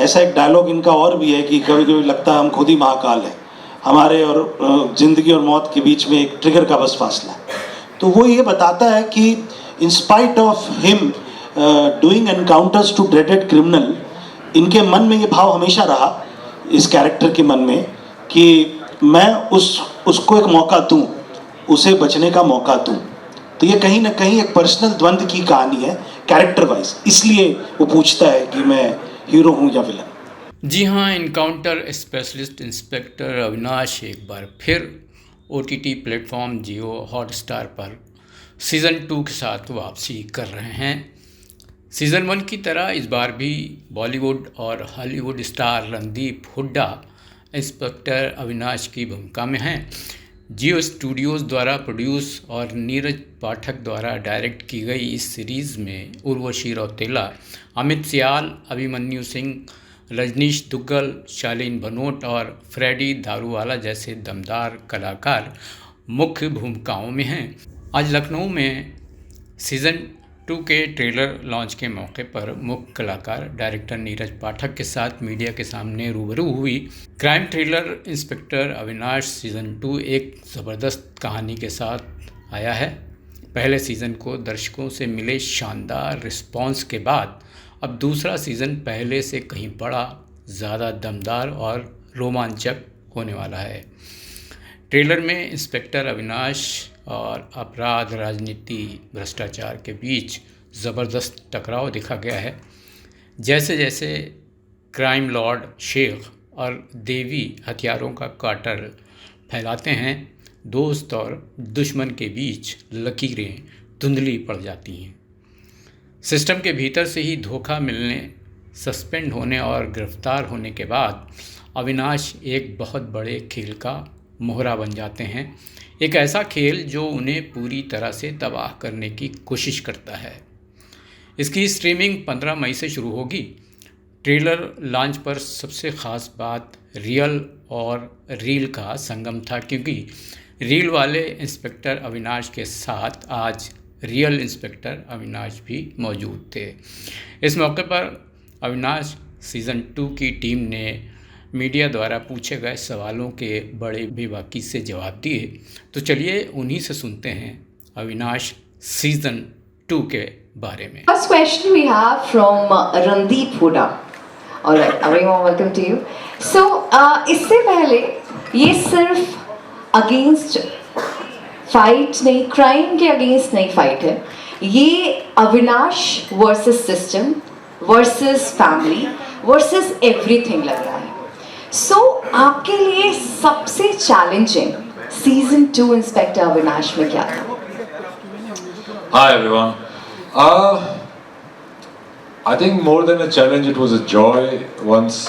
ऐसा एक डायलॉग इनका और भी है कि कभी कभी लगता है हम खुद ही महाकाल हैं, हमारे और ज़िंदगी और मौत के बीच में एक ट्रिगर का बस फासला है। तो वो ये बताता है कि in spite of him doing encounters to dreaded criminal, इनके मन में ये भाव हमेशा रहा, इस कैरेक्टर के मन में, कि मैं उसको एक मौका दूं, उसे बचने का मौका दूं। तो ये कहीं ना कहीं एक पर्सनल द्वंद्व की कहानी है कैरेक्टर वाइज, इसलिए वो पूछता है कि मैं हीरो हूं या विलन। जी हाँ, इनकाउंटर स्पेशलिस्ट इंस्पेक्टर अविनाश एक बार फिर OTT प्लेटफॉर्म जियो हॉटस्टार पर सीज़न 2 के साथ वापसी कर रहे हैं। सीज़न 1 की तरह इस बार भी बॉलीवुड और Hollywood star Randeep Hooda inspector Avinash की भूमिका में हैं। जियो स्टूडियोज़ द्वारा प्रोड्यूस और नीरज पाठक द्वारा डायरेक्ट की गई इस सीरीज़ में उर्वशी रौतेला, अमित सियाल, अभिमन्यु सिंह, रजनीश दुग्गल, शालीन भनोट और फ्रेडी दारूवाला जैसे दमदार कलाकार मुख्य भूमिकाओं में हैं। आज लखनऊ में सीज़न 2 के ट्रेलर लॉन्च के मौके पर मुख्य कलाकार डायरेक्टर नीरज पाठक के साथ मीडिया के सामने रूबरू हुई। Crime thriller inspector Avinash season 2 एक ज़बरदस्त कहानी के साथ आया है। पहले सीज़न को दर्शकों से मिले शानदार रिस्पॉन्स के बाद अब दूसरा सीज़न पहले से कहीं बड़ा, ज़्यादा दमदार और रोमांचक होने वाला है। ट्रेलर में इंस्पेक्टर अविनाश और अपराध, राजनीति, भ्रष्टाचार के बीच ज़बरदस्त टकराव दिखा गया है। जैसे जैसे क्राइम लॉर्ड शेख और देवी हथियारों का काटर फैलाते हैं, दोस्त और दुश्मन के बीच लकीरें धुंधली पड़ जाती हैं। सिस्टम के भीतर से ही धोखा मिलने, सस्पेंड होने और गिरफ्तार होने के बाद अविनाश एक बहुत बड़े खेल का मोहरा बन जाते हैं। एक ऐसा खेल जो उन्हें पूरी तरह से तबाह करने की कोशिश करता है। इसकी स्ट्रीमिंग 15 मई से शुरू होगी। ट्रेलर लॉन्च पर सबसे ख़ास बात रियल और रील का संगम था, क्योंकि रील वाले इंस्पेक्टर अविनाश के साथ आज रियल इंस्पेक्टर अविनाश भी मौजूद थे। इस मौके पर अविनाश सीज़न 2 की टीम ने मीडिया द्वारा पूछे गए सवालों के बड़े बेबाकी से जवाब दिए। तो चलिए उन्हीं से सुनते हैं अविनाश सीज़न 2 के बारे में। First question we have from Randeep Huda. All right, a very warm welcome to you. So, इससे पहले ये सिर्फ अगेंस्ट फाइट नहीं, क्राइम के अगेंस्ट नहीं फाइट है, ये Avinash versus system versus family versus everything लग रहा है। So, आपके लिए सबसे चैलेंजिंग सीजन 2 इंस्पेक्टर अविनाश में क्या था? Hi everyone. I think more than a challenge, it was a joy. Once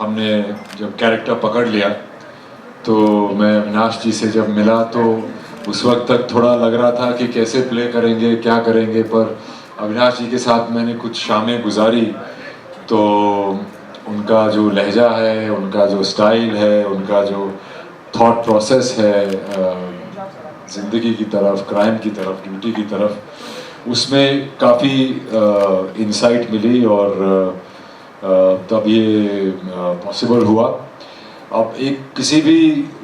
हमने जब कैरेक्टर पकड़ लिया, तो मैं अविनाश जी से जब मिला तो उस वक्त तक थोड़ा लग रहा था कि कैसे प्ले करेंगे, क्या करेंगे, पर अविनाश जी के साथ मैंने कुछ शामें गुजारी तो उनका जो लहजा है, उनका जो स्टाइल है, उनका जो थॉट प्रोसेस है ज़िंदगी की तरफ, क्राइम की तरफ, ड्यूटी की तरफ, उसमें काफ़ी इंसाइट मिली और तब ये पॉसिबल हुआ। अब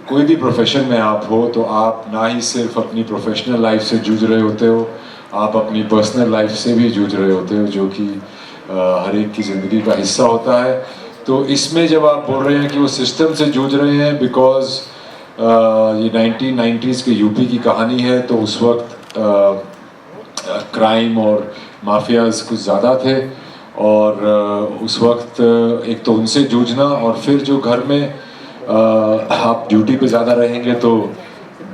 कोई भी प्रोफेशन में आप हो तो आप ना ही सिर्फ अपनी प्रोफेशनल लाइफ से जूझ रहे होते हो, आप अपनी पर्सनल लाइफ से भी जूझ रहे होते हो, जो कि हर एक की ज़िंदगी का हिस्सा होता है। तो इसमें जब आप बोल रहे हैं कि वो सिस्टम से जूझ रहे हैं, बिकॉज ये 1990s के यूपी की कहानी है, तो उस वक्त क्राइम और माफियाज कुछ ज़्यादा थे और उस वक्त एक तो उनसे जूझना और फिर जो घर में आप ड्यूटी पे ज़्यादा रहेंगे तो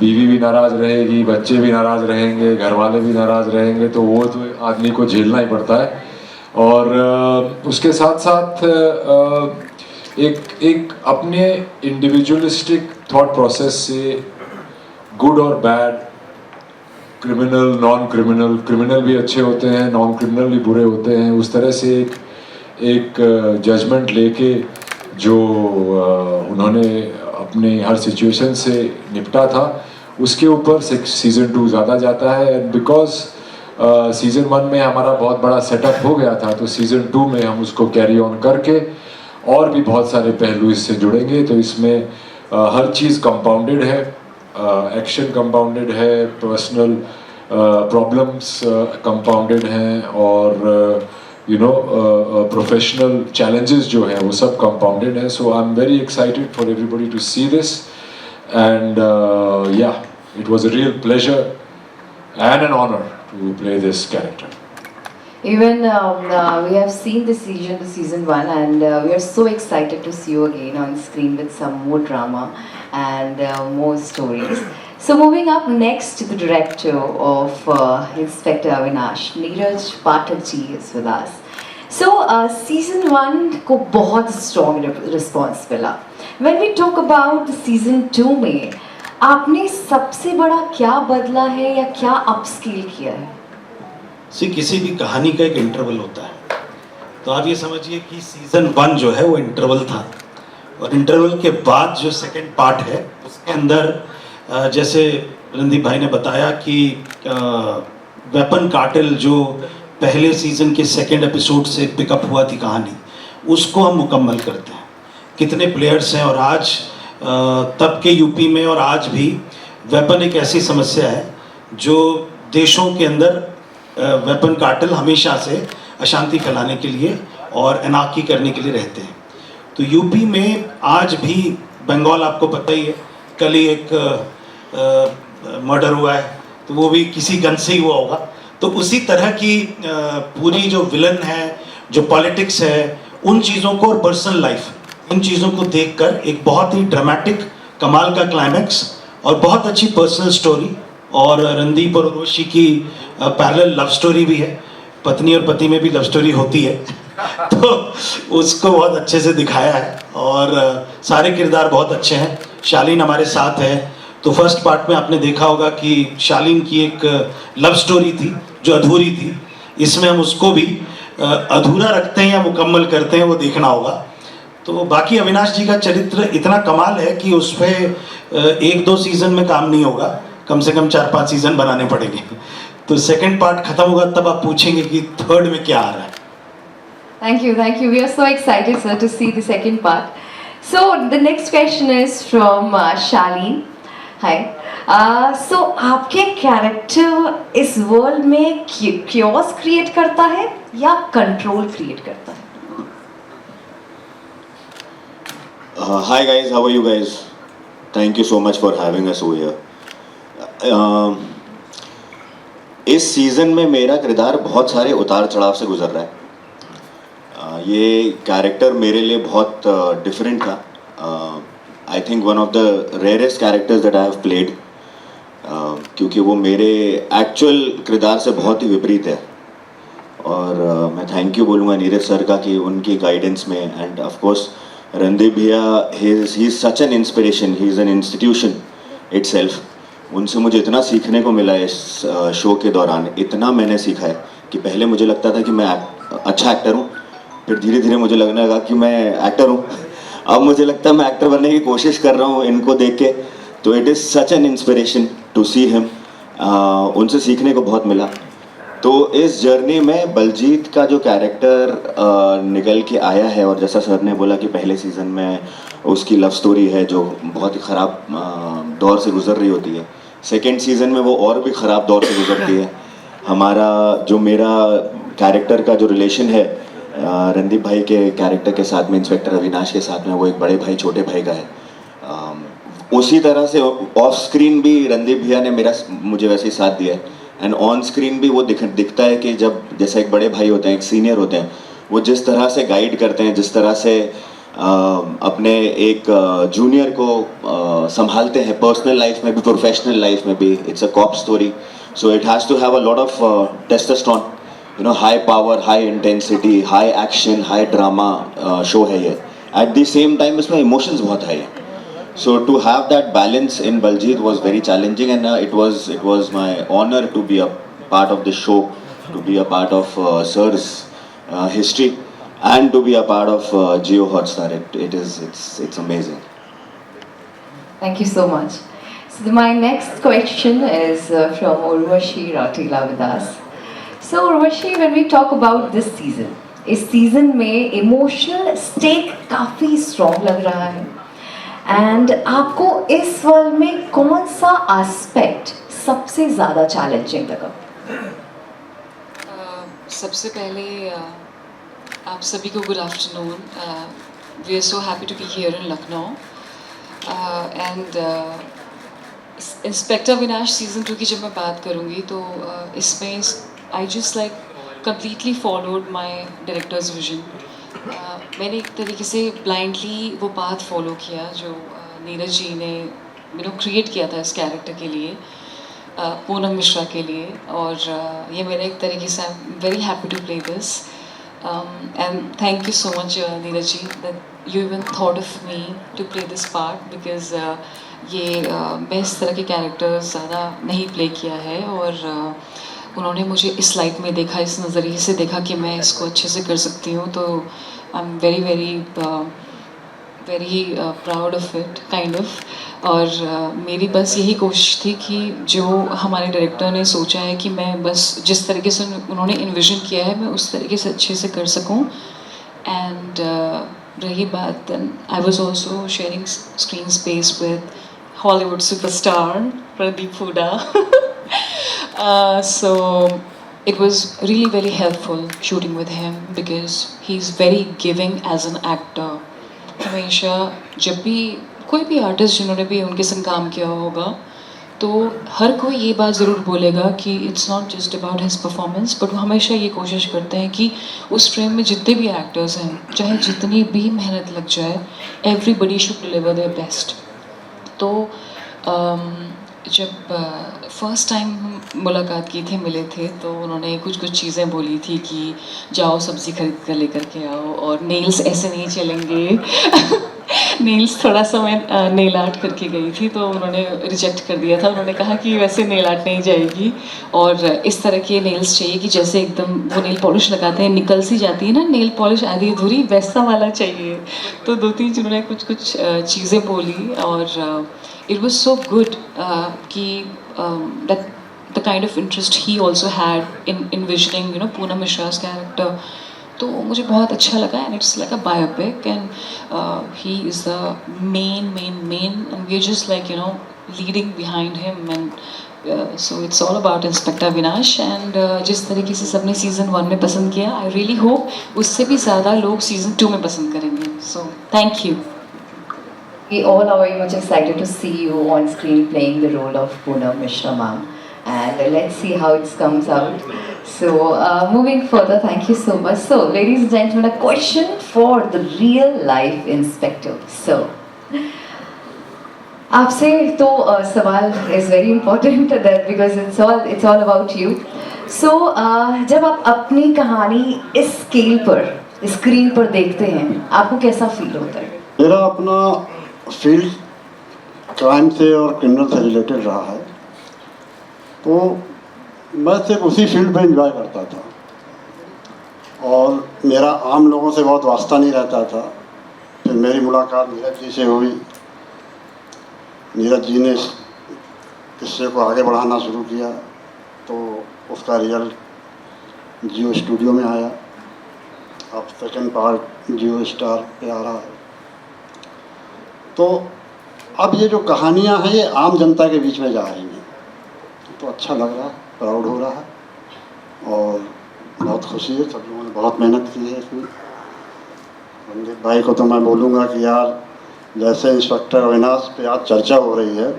बीवी भी नाराज़ रहेगी, बच्चे भी नाराज़ रहेंगे, घर वाले भी नाराज़ रहेंगे, तो वो तो आदमी को झेलना ही पड़ता है। और उसके साथ साथ एक अपने इंडिविजुअलिस्टिक थॉट प्रोसेस से गुड और bad, criminal, non criminal, criminal भी अच्छे होते हैं, नॉन क्रिमिनल भी बुरे होते हैं, उस तरह से एक जजमेंट लेके जो उन्होंने अपने हर सिचुएशन से निपटा था, उसके ऊपर सीज़न 2 ज़्यादा जाता है। एंड बिकॉज सीज़न 1 में हमारा बहुत बड़ा सेटअप हो गया था, तो सीज़न 2 में हम उसको कैरी ऑन करके और भी बहुत सारे पहलू इससे जुड़ेंगे। तो इसमें हर चीज़ कंपाउंडेड है, एक्शन कंपाउंडेड है, पर्सनल प्रॉब्लम्स कंपाउंडेड हैं, और प्रोफेशनल चैलेंजेस जो हैं वो सब कंपाउंडेड हैं। So I am very excited for everybody to see this, and yeah, it was a real pleasure and an honor to play this character. Even we have seen the season 1, and we are so excited to see you again on screen with some more drama and more stories. So moving up next to the director of Inspector Avinash, Neeraj Pathak ji is with us. So season 1 को बहुत strong response मिला. When we talk about the season 2 में आपने सबसे बड़ा क्या बदला है या क्या अपस्केल किया है? किसी भी कहानी का एक इंटरवल होता है, तो आप ये समझिए कि सीजन 1 जो है वो इंटरवल था, और इंटरवल के बाद जो सेकंड पार्ट है उसके अंदर जैसे रणदीप भाई ने बताया कि वेपन कार्टेल जो पहले सीजन के सेकंड एपिसोड से पिकअप हुआ थी कहानी, उसको हम मुकम्मल करते हैं। कितने प्लेयर्स हैं, और आज तब के यूपी में और आज भी वेपन एक ऐसी समस्या है जो देशों के अंदर वेपन कार्टेल हमेशा से अशांति फैलाने के लिए और एनार्की करने के लिए रहते हैं। तो यूपी में आज भी, बंगाल आपको पता ही है, कल ही एक मर्डर हुआ है, तो वो भी किसी गन से ही हुआ होगा। तो उसी तरह की पूरी जो विलन है, जो पॉलिटिक्स है, उन चीज़ों को और पर्सनल लाइफ, इन चीज़ों को देखकर एक बहुत ही ड्रामेटिक कमाल का क्लाइमैक्स और बहुत अच्छी पर्सनल स्टोरी, और रणदीप और उर्वशी की पैरेलल लव स्टोरी भी है, पत्नी और पति में भी लव स्टोरी होती है तो उसको बहुत अच्छे से दिखाया है, और सारे किरदार बहुत अच्छे हैं। शालीन हमारे साथ है, तो फर्स्ट पार्ट में आपने देखा होगा कि शालीन की एक लव स्टोरी थी जो अधूरी थी, इसमें हम उसको भी अधूरा रखते हैं या मुकम्मल करते हैं, वो देखना होगा। तो बाकी अविनाश जी का चरित्र इतना कमाल है कि उस पर 1-2 सीज़न में काम नहीं होगा, कम से कम 4-5 सीज़न बनाने पड़ेंगे। तो सेकंड पार्ट खत्म होगा तब आप पूछेंगे कि थर्ड में क्या आ रहा है। Thank you. We are so excited, sir, to see the second part. So the next question is from Shaleen. Hi. So आपके कैरेक्टर इस वर्ल्ड में chaos क्रिएट करता है या कंट्रोल क्रिएट करता है? Hi guys, how are you guys? Thank you so much for having us over here. इस season में मेरा किरदार बहुत सारे उतार चढ़ाव से गुजर रहा है। ये कैरेक्टर मेरे लिए बहुत डिफरेंट था। I think one of the rarest characters that I have played, क्योंकि वो मेरे एक्चुअल किरदार से बहुत ही विपरीत है। और मैं थैंक यू बोलूँगा नीरज सर का कि उनकी गाइडेंस में, एंड ऑफ कोर्स रणदीप भैया, he is such an inspiration, he is an institution itself. उनसे मुझे इतना सीखने को मिला इस शो के दौरान, इतना मैंने सीखा है कि पहले मुझे लगता था कि मैं अच्छा एक्टर हूँ, फिर धीरे धीरे मुझे लगने लगा कि मैं एक्टर हूँ, अब मुझे लगता है मैं एक्टर बनने की कोशिश कर रहा हूँ इनको देख के। तो it is such an inspiration to see him, उनसे सीखने को बहुत मिला। तो इस जर्नी में बलजीत का जो कैरेक्टर निकल के आया है, और जैसा सर ने बोला कि पहले सीज़न में उसकी लव स्टोरी है जो बहुत ही ख़राब दौर से गुजर रही होती है, सेकेंड सीज़न में वो और भी ख़राब दौर से गुजरती है। हमारा जो मेरा कैरेक्टर का जो रिलेशन है रणदीप भाई के कैरेक्टर के साथ में, इंस्पेक्टर अविनाश के साथ में, वो एक बड़े भाई छोटे भाई का है। उसी तरह से ऑफ स्क्रीन भी रणदीप भैया ने मुझे वैसे ही साथ दिया है, एंड ऑन स्क्रीन भी वो दिखता है कि जब जैसे एक बड़े भाई होते हैं, एक सीनियर होते हैं, वो जिस तरह से गाइड करते हैं, जिस तरह से अपने एक जूनियर को संभालते हैं, पर्सनल लाइफ में भी प्रोफेशनल लाइफ में भी। It's a cop story, so it has to have a lot of testosterone, you know, high power, high intensity, high action, high drama show है ये। एट द सेम टाइम इसमें emotions बहुत high है। So to have that balance in Baljeet was very challenging, and it was my honor to be a part of the show, to be a part of Sir's history, and to be a part of Jio Hotstar. It's amazing. Thank you so much. So my next question is from Urvashi Rautela with us. So Urvashi, when we talk about this season, इस season में emotional stake काफी strong लग रहा है and आपको इस world में कौन सा एस्पेक्ट सबसे ज्यादा चैलेंजिंग लगा? सबसे पहले आप सभी को good afternoon. We are so happy to be here in Lucknow and inspector Vinash season 2 की जब मैं बात करूँगी तो इसमें I just like completely followed my director's vision. मैंने एक तरीके से blindly वो path follow किया जो नीरज जी ने क्रिएट किया था इस कैरेक्टर के लिए, पूनम मिश्रा के लिए. और ये मेरा एक तरीके से I am very happy to play this and thank you so much Neeraj ji that you even thought of me to play this part because ये मैं इस तरह के कैरेक्टर्स ज़्यादा नहीं प्ले किया है और उन्होंने मुझे इस लाइट में देखा, इस नज़रिए से देखा कि मैं इसको अच्छे से कर सकती हूँ. तो आई am very very proud of it kind of. और मेरी बस यही कोशिश थी कि जो हमारे डायरेक्टर ने सोचा है कि मैं बस जिस तरीके से उन्होंने इन्विजन किया है मैं उस तरीके से अच्छे से कर सकूँ. एंड रही बात, I was also sharing screen space with Hollywood superstar Randeep Hooda. So it was really very helpful shooting with him because he's very giving as an actor. हमेशा जब भी कोई भी आर्टिस्ट जिन्होंने भी उनके संग काम किया होगा तो हर कोई ये बात ज़रूर बोलेगा कि it's not just about his performance but वो हमेशा ये कोशिश करते हैं कि उस फ्रेम में जितने भी एक्टर्स हैं चाहे जितनी भी मेहनत लग जाए everybody should deliver their best. तो जब फर्स्ट टाइम मुलाकात की थी, मिले थे, तो उन्होंने कुछ चीज़ें बोली थी कि जाओ सब्ज़ी खरीद कर लेकर के आओ और नेल्स ऐसे नहीं चलेंगे. नेल्स थोड़ा सा मैं नेल आर्ट करके गई थी तो उन्होंने रिजेक्ट कर दिया था. उन्होंने कहा कि वैसे नेल आर्ट नहीं जाएगी और इस तरह के नेल्स चाहिए कि जैसे एकदम वो नेल पॉलिश लगाते हैं निकल सी जाती है ना नेल पॉलिश आधी अधूरी, वैसा वाला चाहिए. तो 2-3 उन्होंने कुछ चीज़ें बोली और it was so good कि that the kind of interest he also had in envisioning Poonam Mishra's character. तो मुझे बहुत अच्छा लगा and it's like a biopic and he is the main and we're just like leading behind him and so it's all about Inspector Vinash and जिस तरीके से सबने season 1 में पसंद किया I really hope उससे भी ज़्यादा लोग season 2 में पसंद करेंगे. So thank you. We all are very much excited to see you on screen playing the role of Poonam Mishra ma'am and let's see how it comes out. So moving further, thank you so much. So ladies and gentlemen, a question for the real life inspector. So आपसे तो सवाल is very important that because it's all about you. So जब आप अपनी कहानी इस scale पर screen पर देखते हैं आपको कैसा फील होता है? मेरा अपना फील्ड क्राइम से और क्रिमिनल से रिलेटेड रहा है तो मैं सिर्फ उसी फील्ड में एंजॉय करता था और मेरा आम लोगों से बहुत वास्ता नहीं रहता था. फिर मेरी मुलाकात नीरज जी से हुई. नीरज जी ने इस किस्से को आगे बढ़ाना शुरू किया तो उसका रिजल्ट जियो स्टूडियो में आया. अब सेकंड पार्ट जियो स्टार पे आ रहा है. तो अब ये जो कहानियाँ हैं ये आम जनता के बीच में जा रही हैं तो अच्छा लग रहा है, प्राउड हो रहा है और बहुत खुशी है. सब लोगों ने बहुत मेहनत की है इसमें. रणदीप भाई को तो मैं बोलूँगा कि यार जैसे इंस्पेक्टर अविनाश पे आज चर्चा हो रही है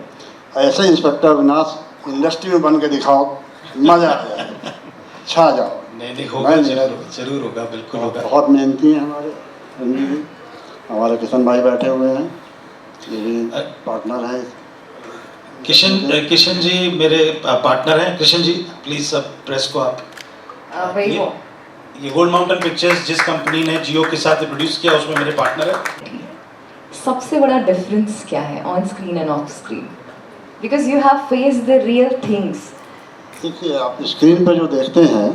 ऐसे इंस्पेक्टर अविनाश इंडस्ट्री में बन के दिखाओ, मज़ा आ जाए, छा जाओ. नहीं होगा, जरूर होगा, बिल्कुल होगा. बहुत मेहनती हैं हमारे रणदीप जी. हमारे किशन भाई बैठे हुए हैं, ये भी पार्टनर हैं. किशन जी मेरे पार्टनर हैं. किशन जी प्लीज सब प्रेस को आप ये गोल्ड माउंटेन पिक्चर्स जिस कंपनी ने जियो के साथ प्रोड्यूस किया उसमें मेरे पार्टनर है. सबसे बड़ा डिफरेंस क्या है on screen end of screen? Because you have faced the real things. देखिए आप स्क्रीन पर जो देखते हैं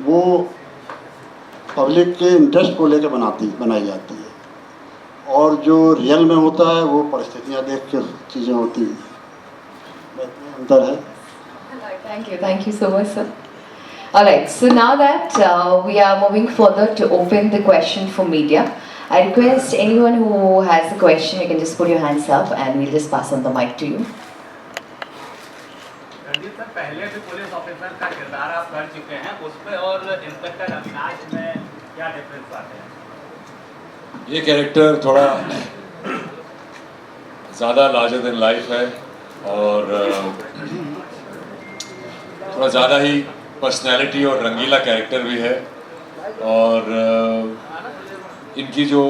वो पब्लिक के इंटरेस्ट को लेकर बनाई जाती है और जो रियल में होता है वो परिस्थितियाँ देख के चीज़ें होती हैं. अंतर है. Thank you so much sir. Alright, so now that we are moving further to open the question for media, I request anyone who has a question, you can just put your hands up and we'll just pass on the mic to you. Ranjit sir, पहले भी police officer का किरदार आप कर चुके हैं, उस पे और इंस्पेक्टर अविनाश में क्या डिफरेंस आते हैं? ये कैरेक्टर थोड़ा ज़्यादा लार्जर देन लाइफ है और थोड़ा ज़्यादा ही पर्सनैलिटी और रंगीला कैरेक्टर भी है और इनकी जो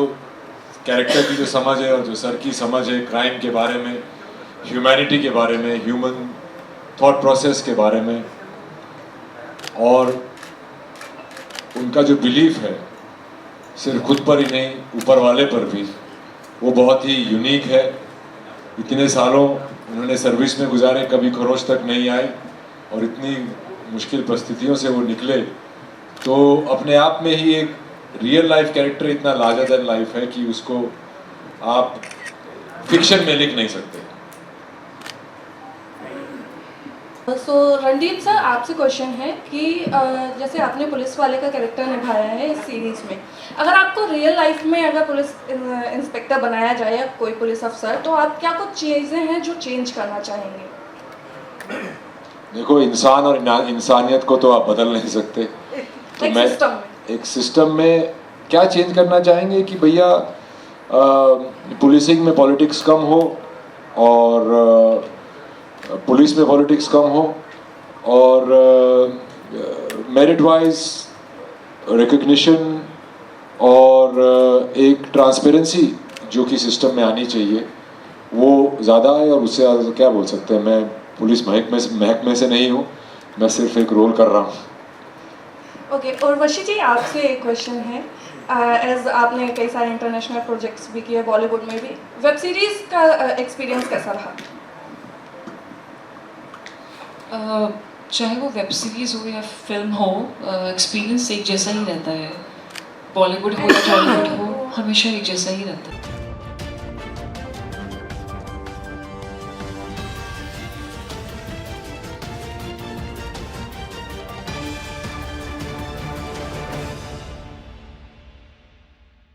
कैरेक्टर की जो समझ है और जो सर की समझ है क्राइम के बारे में, ह्यूमैनिटी के बारे में, ह्यूमन थॉट प्रोसेस के बारे में और उनका जो बिलीफ है सिर्फ खुद पर ही नहीं ऊपर वाले पर भी, वो बहुत ही यूनिक है। इतने सालों उन्होंने सर्विस में गुजारे, कभी खरोच तक नहीं आई और इतनी मुश्किल परिस्थितियों से वो निकले, तो अपने आप में ही एक रियल लाइफ कैरेक्टर इतना लार्जर देन लाइफ है कि उसको आप फिक्शन में लिख नहीं सकते। सो रणदीप सर, आपसे क्वेश्चन है कि जैसे आपने पुलिस वाले का कैरेक्टर निभाया है इस सीरीज़ में, अगर आपको रियल लाइफ में अगर पुलिस इंस्पेक्टर बनाया जाए या कोई पुलिस अफसर, तो आप क्या कुछ चीज़ें हैं जो चेंज करना चाहेंगे? देखो, इंसान और इंसानियत को तो आप बदल नहीं सकते, तो मैं एक सिस्टम में क्या चेंज करना चाहेंगे कि भैया पुलिसिंग में पॉलिटिक्स कम हो और पुलिस में पॉलिटिक्स कम हो और मेरिट वाइज रिकग्निशन और एक ट्रांसपेरेंसी जो कि सिस्टम में आनी चाहिए वो ज़्यादा है। और उससे ज़्यादा क्या बोल सकते हैं, मैं पुलिस महकमे से नहीं हूँ, मैं सिर्फ एक रोल कर रहा हूँ। ओके, और वशी जी आपसे एक क्वेश्चन है, एज आपने कई सारे इंटरनेशनल प्रोजेक्ट्स भी किए, बॉलीवुड में भी, वेब सीरीज़ का एक्सपीरियंस कैसा रहा? चाहे वो वेब सीरीज़ हो या फिल्म हो, एक्सपीरियंस एक जैसा ही रहता है। बॉलीवुड हो या टॉलीवुड हो, हमेशा एक जैसा ही रहता है।